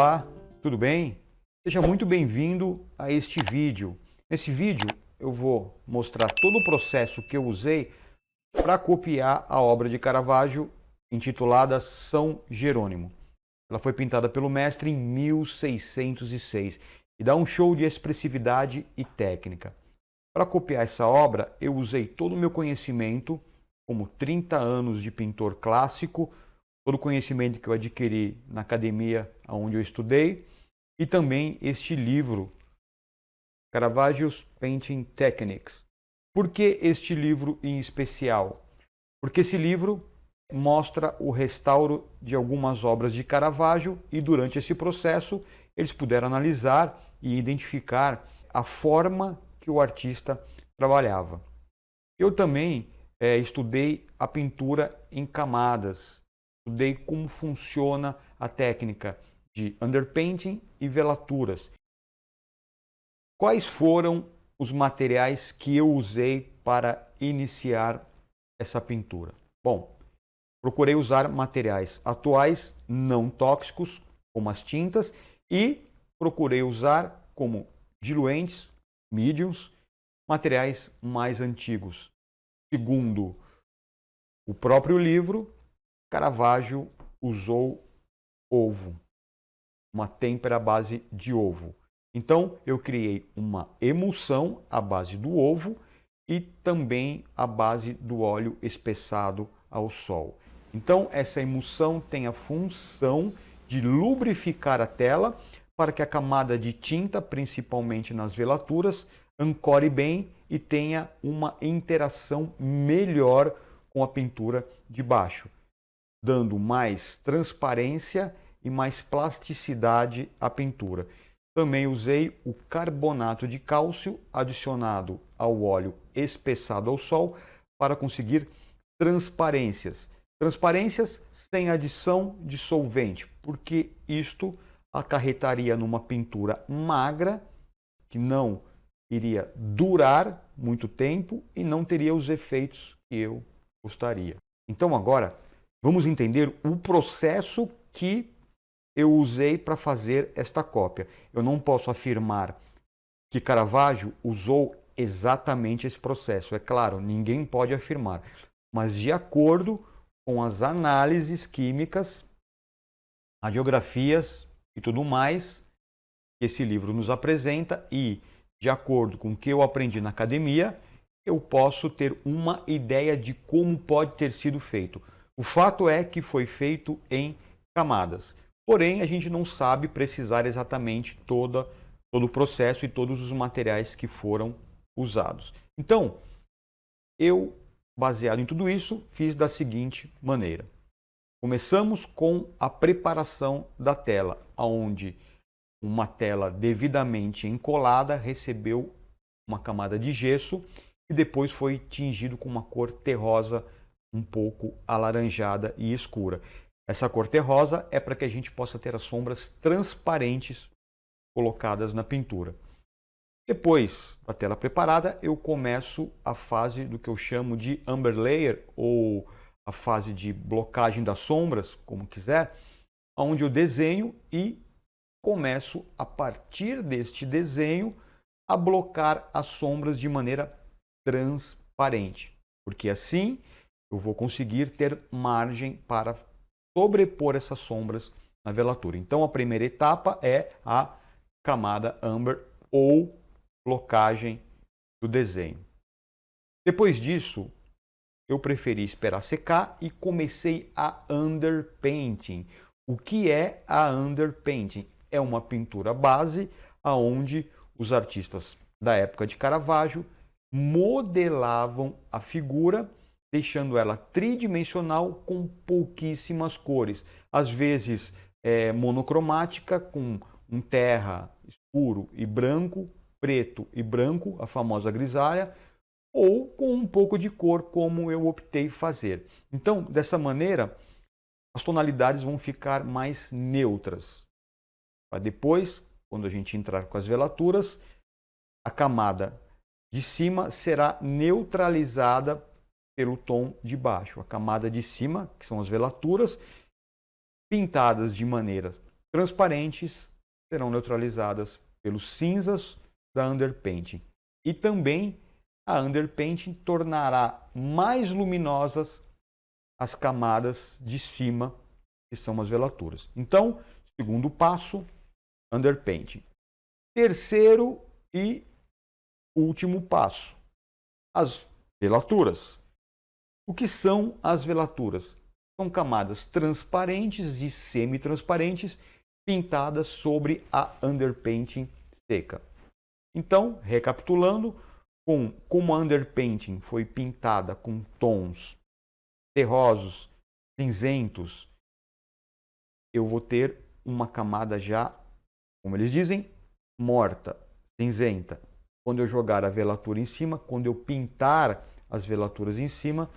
Olá, tudo bem? Seja muito bem-vindo a este vídeo. Nesse vídeo eu vou mostrar todo o processo que eu usei para copiar a obra de Caravaggio intitulada São Jerônimo. Ela foi pintada pelo mestre em 1606 e dá um show de expressividade e técnica. Para copiar essa obra, eu usei todo o meu conhecimento, como 30 anos de pintor clássico, todo o conhecimento que eu adquiri na academia onde eu estudei, e também este livro, Caravaggio's Painting Techniques. Por que este livro em especial? Porque esse livro mostra o restauro de algumas obras de Caravaggio e durante esse processo eles puderam analisar e identificar a forma que o artista trabalhava. Eu também estudei a pintura em camadas, estudei como funciona a técnica de underpainting e velaturas. Quais foram os materiais que eu usei para iniciar essa pintura? Bom, procurei usar materiais atuais, não tóxicos, como as tintas, e procurei usar como diluentes, mediums, materiais mais antigos. Segundo o próprio livro, Caravaggio usou ovo, uma têmpera à base de ovo. Então, eu criei uma emulsão à base do ovo e também à base do óleo espessado ao sol. Então, essa emulsão tem a função de lubrificar a tela para que a camada de tinta, principalmente nas velaturas, ancore bem e tenha uma interação melhor com a pintura de baixo, dando mais transparência e mais plasticidade à pintura. Também usei o carbonato de cálcio adicionado ao óleo espessado ao sol para conseguir transparências. Transparências sem adição de solvente, porque isto acarretaria numa pintura magra, que não iria durar muito tempo e não teria os efeitos que eu gostaria. Então agora vamos entender o processo que eu usei para fazer esta cópia. Eu não posso afirmar que Caravaggio usou exatamente esse processo. É claro, ninguém pode afirmar. Mas de acordo com as análises químicas, radiografias e tudo mais que esse livro nos apresenta e de acordo com o que eu aprendi na academia, eu posso ter uma ideia de como pode ter sido feito. O fato é que foi feito em camadas. Porém, a gente não sabe precisar exatamente todo o processo e todos os materiais que foram usados. Então, eu, baseado em tudo isso, fiz da seguinte maneira. Começamos com a preparação da tela, onde uma tela devidamente encolada recebeu uma camada de gesso e depois foi tingido com uma cor terrosa um pouco alaranjada e escura. Essa cor terrosa é para que a gente possa ter as sombras transparentes colocadas na pintura. Depois da tela preparada, eu começo a fase do que eu chamo de amber layer, ou a fase de blocagem das sombras, como quiser, onde eu desenho e começo, a partir deste desenho, a blocar as sombras de maneira transparente, porque assim eu vou conseguir ter margem para sobrepor essas sombras na velatura. Então, a primeira etapa é a camada amber ou blocagem do desenho. Depois disso, eu preferi esperar secar e comecei a underpainting. O que é a underpainting? É uma pintura base onde os artistas da época de Caravaggio modelavam a figura, deixando ela tridimensional com pouquíssimas cores. Às vezes monocromática, com um terra escuro e branco, preto e branco, a famosa grisalha, ou com um pouco de cor, como eu optei fazer. Então, dessa maneira, as tonalidades vão ficar mais neutras. Para depois, quando a gente entrar com as velaturas, a camada de cima será neutralizada pelo tom de baixo. A camada de cima, que são as velaturas, pintadas de maneira transparentes serão neutralizadas pelos cinzas da underpainting. E também a underpainting tornará mais luminosas as camadas de cima, que são as velaturas. Então, segundo passo, underpainting. Terceiro e último passo, as velaturas. O que são as velaturas? São camadas transparentes e semi-transparentes pintadas sobre a underpainting seca. Então, recapitulando, como a underpainting foi pintada com tons terrosos, cinzentos, eu vou ter uma camada já, como eles dizem, morta, cinzenta. Quando eu jogar a velatura em cima, quando eu pintar as velaturas em cima,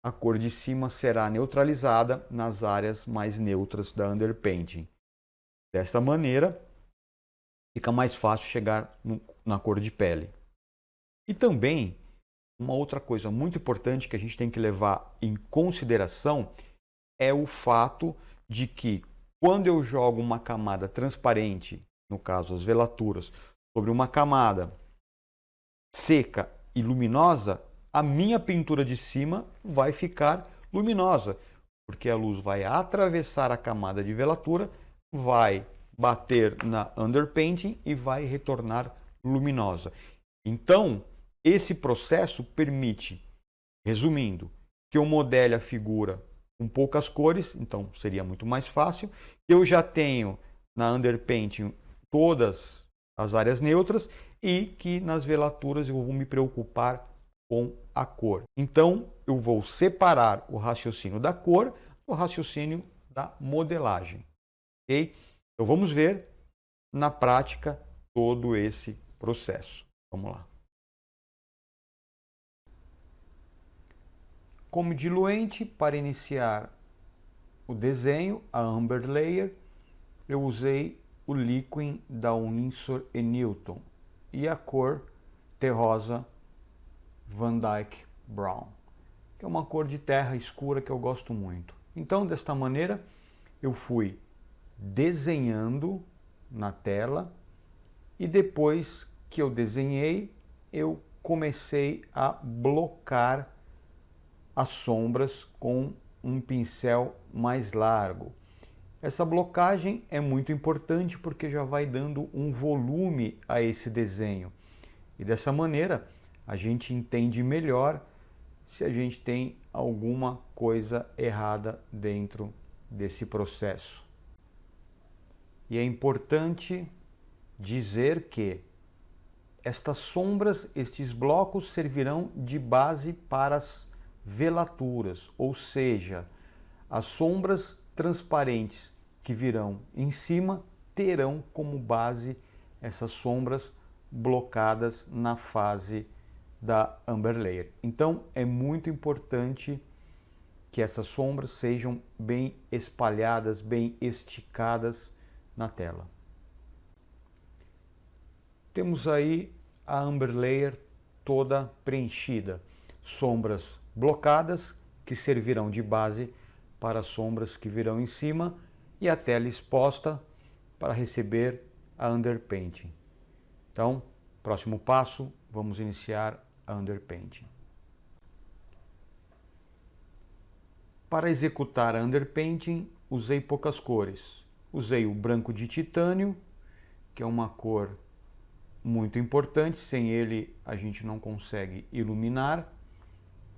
a cor de cima será neutralizada nas áreas mais neutras da underpainting. Desta maneira, fica mais fácil chegar na cor de pele. E também, uma outra coisa muito importante que a gente tem que levar em consideração é o fato de que quando eu jogo uma camada transparente, no caso as velaturas, sobre uma camada seca e luminosa, a minha pintura de cima vai ficar luminosa, porque a luz vai atravessar a camada de velatura, vai bater na underpainting e vai retornar luminosa. Então, esse processo permite, resumindo, que eu modele a figura com poucas cores, então seria muito mais fácil. Eu já tenho na underpainting todas as áreas neutras e que nas velaturas eu vou me preocupar com a cor. Então, eu vou separar o raciocínio da cor do raciocínio da modelagem. Ok? Então, vamos ver na prática todo esse processo. Vamos lá. Como diluente, para iniciar o desenho, a Amber Layer, eu usei o Liquid da Winsor & Newton e a cor terrosa Van Dyke Brown, que é uma cor de terra escura que eu gosto muito. Então, desta maneira, eu fui desenhando na tela e depois que eu desenhei, eu comecei a blocar as sombras com um pincel mais largo. Essa blocagem é muito importante porque já vai dando um volume a esse desenho. E dessa maneira a gente entende melhor se a gente tem alguma coisa errada dentro desse processo. E é importante dizer que estas sombras, estes blocos servirão de base para as velaturas, ou seja, as sombras transparentes que virão em cima terão como base essas sombras blocadas na fase da Amber Layer. Então é muito importante que essas sombras sejam bem espalhadas, bem esticadas na tela. Temos aí a Amber Layer toda preenchida, sombras blocadas que servirão de base para as sombras que virão em cima e a tela exposta para receber a underpainting. Então, próximo passo, vamos iniciar a underpainting. Para executar a underpainting, usei poucas cores. Usei o branco de titânio, que é uma cor muito importante, sem ele a gente não consegue iluminar,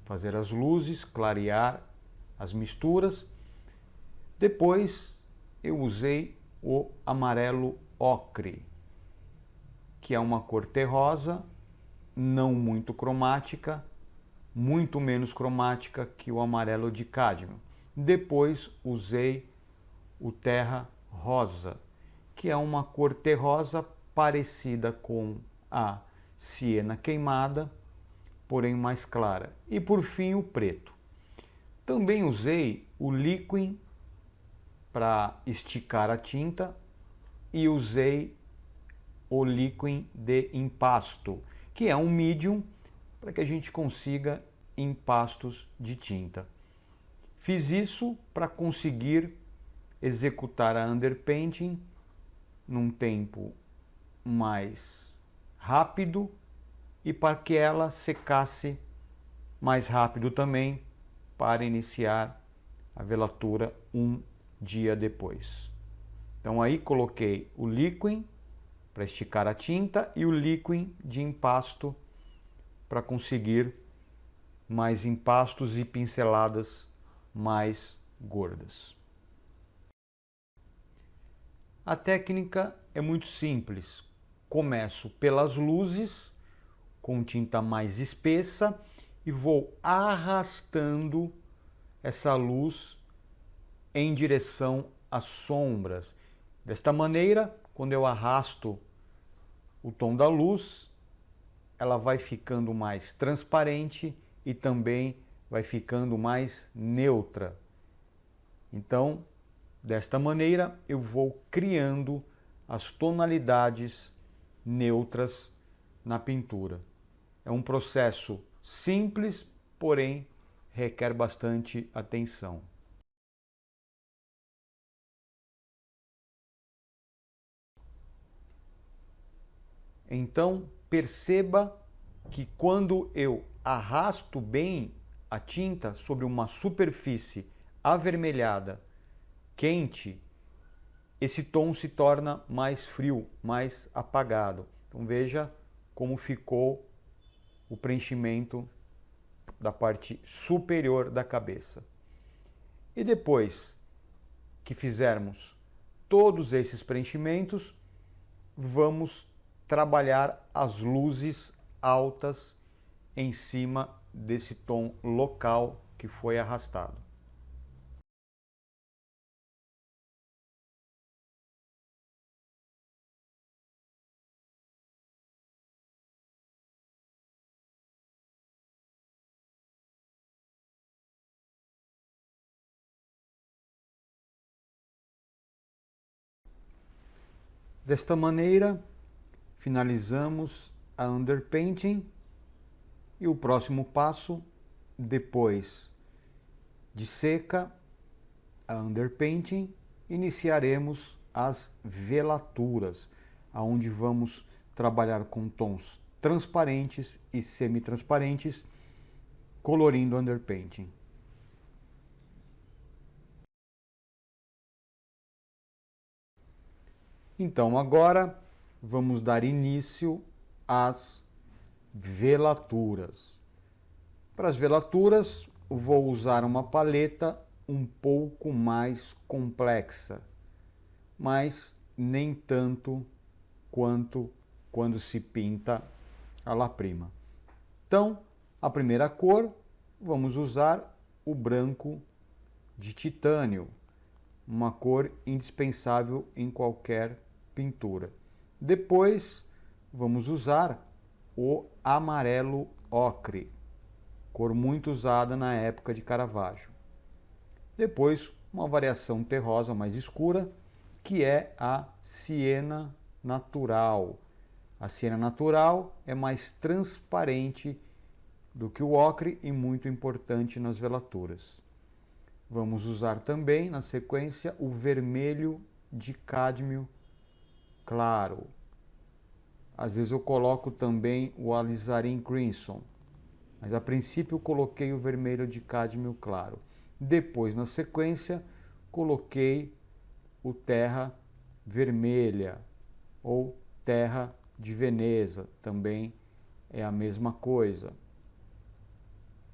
fazer as luzes, clarear as misturas. Depois eu usei o amarelo ocre, que é uma cor terrosa, não muito cromática, muito menos cromática que o amarelo de cádmio. Depois usei o terra rosa, que é uma cor terrosa parecida com a siena queimada, porém mais clara. E por fim o preto. Também usei o Liquid para esticar a tinta e usei o Liquid de impasto, que é um medium para que a gente consiga empastos de tinta. Fiz isso para conseguir executar a underpainting num tempo mais rápido e para que ela secasse mais rápido também para iniciar a velatura um dia depois. Então aí coloquei o liquim para esticar a tinta e o liquim de impasto para conseguir mais empastos e pinceladas mais gordas. A técnica é muito simples. Começo pelas luzes, com tinta mais espessa, e vou arrastando essa luz em direção às sombras. Desta maneira, quando eu arrasto o tom da luz, ela vai ficando mais transparente e também vai ficando mais neutra. Então, desta maneira, eu vou criando as tonalidades neutras na pintura. É um processo simples, porém requer bastante atenção. Então, perceba que quando eu arrasto bem a tinta sobre uma superfície avermelhada, quente, esse tom se torna mais frio, mais apagado. Então veja como ficou o preenchimento da parte superior da cabeça. E depois que fizermos todos esses preenchimentos, vamos trabalhar as luzes altas em cima desse tom local que foi arrastado. Desta maneira, finalizamos a underpainting e o próximo passo, depois de seca a underpainting, iniciaremos as velaturas, aonde vamos trabalhar com tons transparentes e semi-transparentes, colorindo underpainting. Então agora vamos dar início às velaturas. Para as velaturas, vou usar uma paleta um pouco mais complexa, mas nem tanto quanto quando se pinta a la prima. Então, a primeira cor, vamos usar o branco de titânio, uma cor indispensável em qualquer pintura. Depois, vamos usar o amarelo ocre, cor muito usada na época de Caravaggio. Depois, uma variação terrosa mais escura, que é a siena natural. A siena natural é mais transparente do que o ocre e muito importante nas velaturas. Vamos usar também, na sequência, o vermelho de cádmio claro. Às vezes eu coloco também o alizarin crimson, mas a princípio eu coloquei o vermelho de cádmio claro. Depois, na sequência, coloquei o terra vermelha ou terra de Veneza, também é a mesma coisa.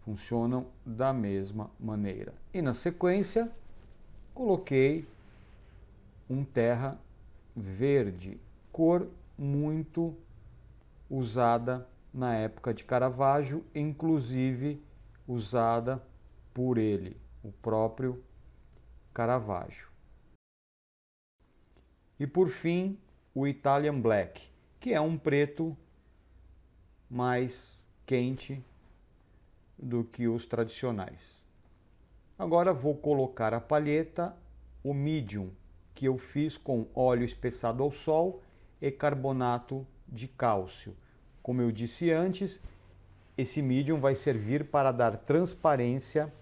Funcionam da mesma maneira. E na sequência, coloquei um terra verde, cor muito usada na época de Caravaggio, inclusive usada por ele, o próprio Caravaggio. E por fim, o Italian Black, que é um preto mais quente do que os tradicionais. Agora vou colocar a palheta, o medium, que eu fiz com óleo espessado ao sol e carbonato de cálcio. Como eu disse antes, esse medium vai servir para dar transparência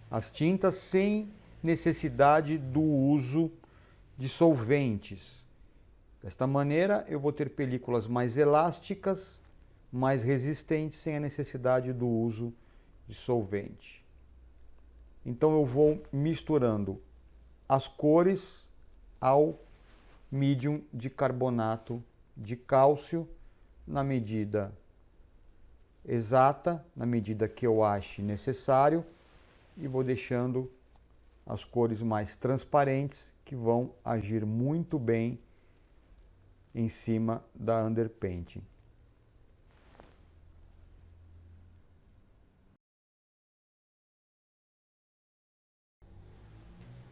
às tintas sem necessidade do uso de solventes. Desta maneira, eu vou ter películas mais elásticas, mais resistentes, sem a necessidade do uso de solvente. Então eu vou misturando as cores ao medium de carbonato de cálcio na medida exata, na medida que eu ache necessário, e vou deixando as cores mais transparentes, que vão agir muito bem em cima da underpainting.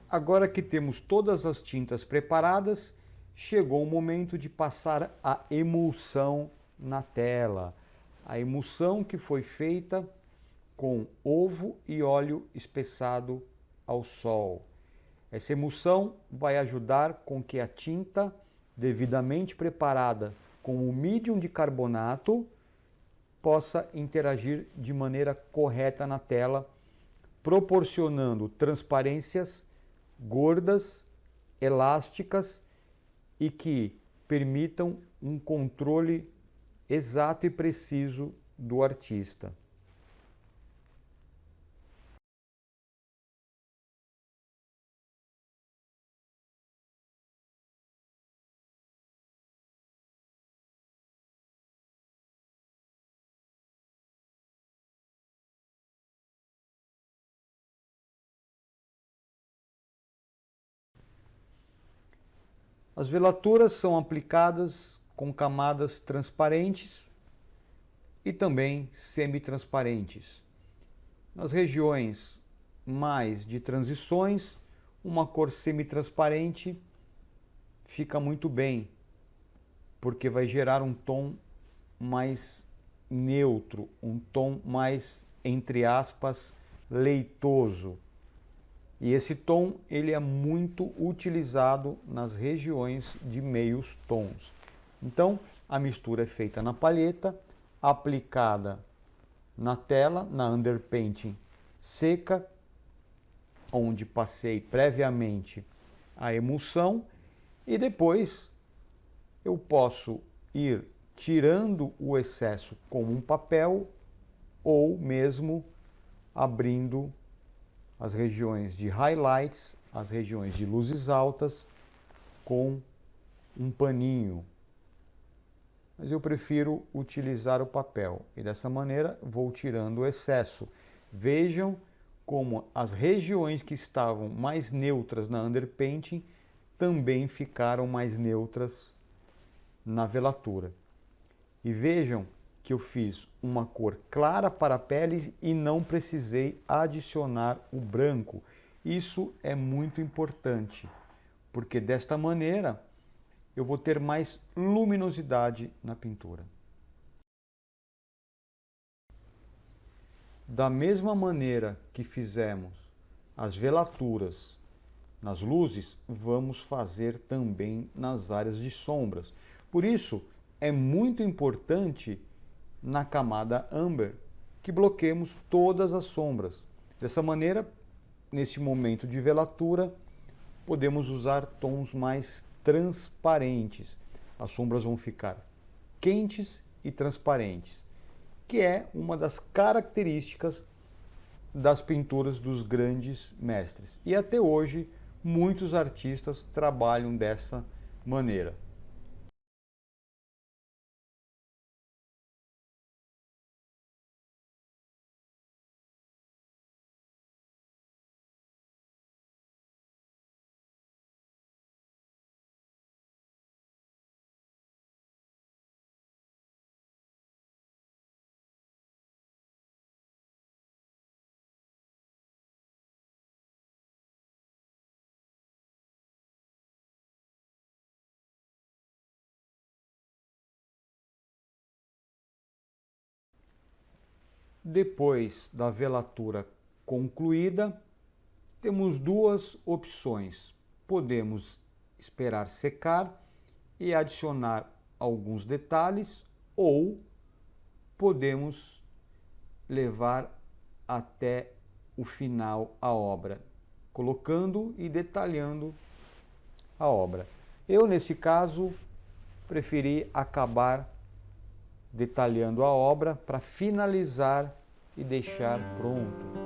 Agora que temos todas as tintas preparadas, chegou o momento de passar a emulsão na tela. A emulsão que foi feita com ovo e óleo espessado ao sol. Essa emulsão vai ajudar com que a tinta devidamente preparada com o medium de carbonato possa interagir de maneira correta na tela, proporcionando transparências gordas, elásticas e que permitam um controle exato e preciso do artista. As velaturas são aplicadas com camadas transparentes e também semi-transparentes. Nas regiões mais de transições, uma cor semi-transparente fica muito bem, porque vai gerar um tom mais neutro, um tom mais, entre aspas, leitoso. E esse tom ele é muito utilizado nas regiões de meios tons. Então, a mistura é feita na palheta, aplicada na tela, na underpainting seca, onde passei previamente a emulsão, e depois eu posso ir tirando o excesso com um papel ou mesmo abrindo as regiões de highlights, as regiões de luzes altas, com um paninho. Mas eu prefiro utilizar o papel e dessa maneira vou tirando o excesso. Vejam como as regiões que estavam mais neutras na underpainting também ficaram mais neutras na velatura. E vejam que eu fiz uma cor clara para a pele e não precisei adicionar o branco. Isso é muito importante, porque desta maneira eu vou ter mais luminosidade na pintura. Da mesma maneira que fizemos as velaturas nas luzes, vamos fazer também nas áreas de sombras. Por isso, é muito importante na camada Amber que bloqueemos todas as sombras. Dessa maneira, nesse momento de velatura, podemos usar tons mais transparentes. As sombras vão ficar quentes e transparentes, que é uma das características das pinturas dos grandes mestres. E até hoje, muitos artistas trabalham dessa maneira. Depois da velatura concluída, temos duas opções. Podemos esperar secar e adicionar alguns detalhes, ou podemos levar até o final a obra. colocando e detalhando a obra. Eu, nesse caso, preferi acabar detalhando a obra para finalizar e deixar pronto.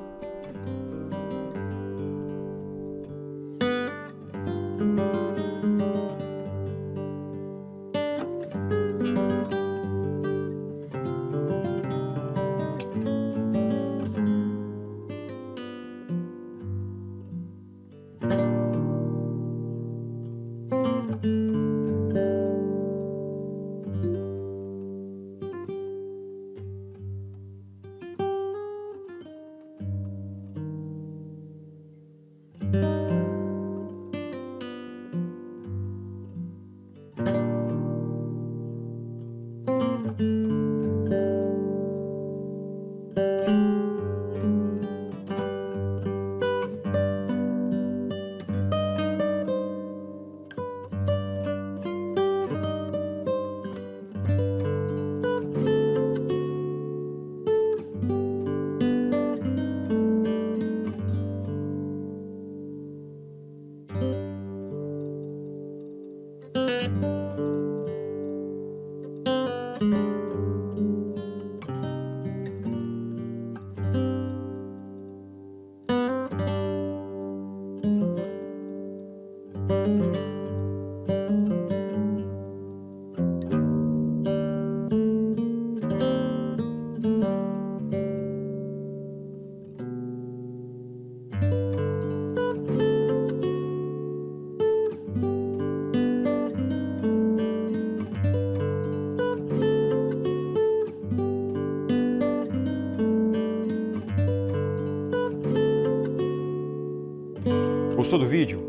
Gostou do vídeo?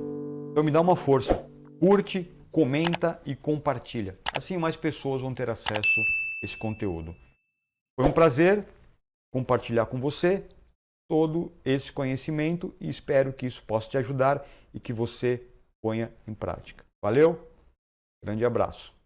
Então me dá uma força. Curte, comenta e compartilha. Assim mais pessoas vão ter acesso a esse conteúdo. Foi um prazer compartilhar com você todo esse conhecimento e espero que isso possa te ajudar e que você ponha em prática. Valeu? Grande abraço.